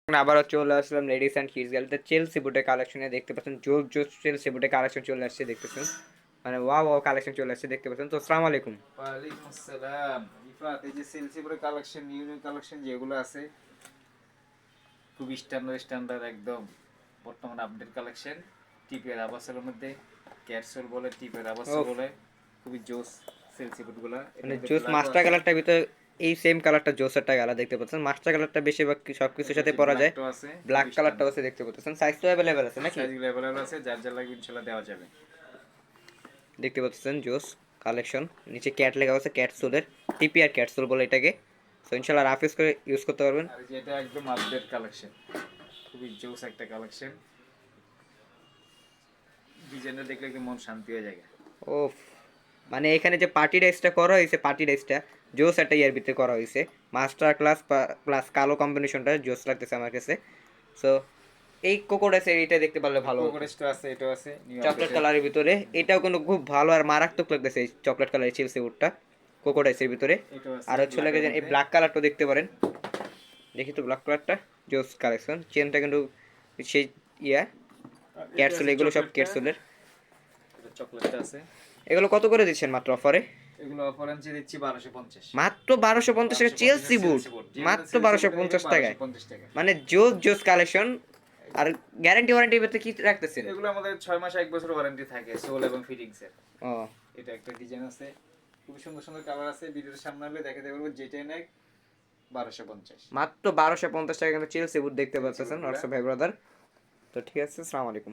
আবারও চলে আসলাম ladies and kids গ্যালারিতে চেলসি বুটের কালেকশনে দেখতে পাচ্ছেন জোর জোর চেলসি বুটের কালেকশন চলে আসছে দেখতেছেন মানে ওয়াও ওয়াও কালেকশন চলে আসছে দেখতে পাচ্ছেন তো আসসালামু আলাইকুম। ওয়ালাইকুম আসসালাম। রিফাত, এই যে সেলসি পরে কালেকশন, নিউ নিউ কালেকশন যেগুলো আছে খুব স্ট্যান্ডার্ড স্ট্যান্ডার্ড একদম বর্তমান আপডেট কালেকশন। টিপের আবাসের মধ্যে ক্যাটসোল বলে, টিপের আবাসও ওফ, বলে, খুবই জোস সেলসি বুটগুলা। এটার মানে মধ্যে জোস ব্ল্যাকও মাস্টার আছে, কালারটার ভিতরে এই সেম কালারটা জোসেরটা কালার দেখতে পাচ্ছেন। মাস্টার কালারটা বেশিরভাগ সব এর কিছুর সাথে পাশে পরা যায়, ব্ল্যাকটাও আছে, ব্ল্যাক খুবই কালারটাও স্ট্যান্ডার্ড। আছে দেখতে পাচ্ছেন। সাইজ তো অ্যাভেলেবেল আছে নাকি? সাইজগুলো অ্যাভেলেবল আছে, যার যার লাগবে ইনশাল্লাহ দেওয়া যাবে। দেখতে পাচ্ছেন জোস কালেকশন, নিচে ক্যাট লেখা আছে, ক্যাটসুলের টিপি আর ক্যাটসুল বলে এটাকে। তো ইনশাল্লাহ রাফ ইউজ করে ইউজ করতে পারবেন। আর এই যে এটা একদম আপডেট কালেকশন, খুবই জোস একটা কালেকশন। ডিজাইনটা দেখলে কি মন শান্তি হয়ে যায়। ওফ, মানে এখানে যে পার্টি ডাইসটা করা হয়েছে, পার্টি ডাইসটা জোস একটা ইয়ার ভিতরে করা হয়েছে। মাস্টার ক্লাস প্লাস কালো কম্বিনেশনটা জোস লাগতেছে আমার কাছে। সো এই কোকোডাইসের এটা দেখতে পারলে ভালো হতো। কোকোরেস্টও আছে, এটাও আছে নিউ চকলেট আপডেটের। কালারের ভিতরে এটাও কিন্তু খুব ভালো আর মারাত্মক লাগতেছে এই চকলেট কালারের চেলসি উডটা কোকোডাইসের ভিতরে। এটাও আছে আর হচ্ছে লাগে ব্ল্যাকের যে এই মধ্যে। ব্ল্যাক কালারটা দেখতে পারেন, দেখি তো ব্ল্যাক কালারটা জোস কালেকশন। চেনটা কিন্তু সেই ইয়া আর এটা ক্যাটসুল, আছে এগুলো সব চকলেটটা, ক্যাটসুলের। এটা চকলেটটা আছে। এগুলো কত করে দিচ্ছেন মাত্র অফারে? এগুলো অফার আনছি, দিচ্ছি 1250। মাত্র 1250 টাকা 1250 চেলসি বুট, সেলসি বোর্ড, যে কোনো মাত্র সেলসি বারোশো বোর্ডে নেবেন পঞ্চাশ টাকায় 1250 টাকা। মানে জোস জোস কালেকশন। আর গ্যারান্টি ওয়ারেন্টি ভিতরে কি রাখতেছেন? এগুলো আমাদের 6 মাস 1 বছর ওয়ারেন্টি থাকে সোল এবং ফিটিংস এর। ও, এটা একটা ডিজাইন আছে, খুব সুন্দর সুন্দর কালার আছে, ভিডিওর সামনে হলে দেখাতে পারবো। যেটাই নেক 1250। মাত্র 1250 টাকা কিন্তু চেলসি বুট দেখতে সেলসি পাচ্ছেন বোর্ডগুলা হোয়াটসঅ্যাপ ভাই ব্রাদার। তো ঠিক আছে, আসসালামু আলাইকুম।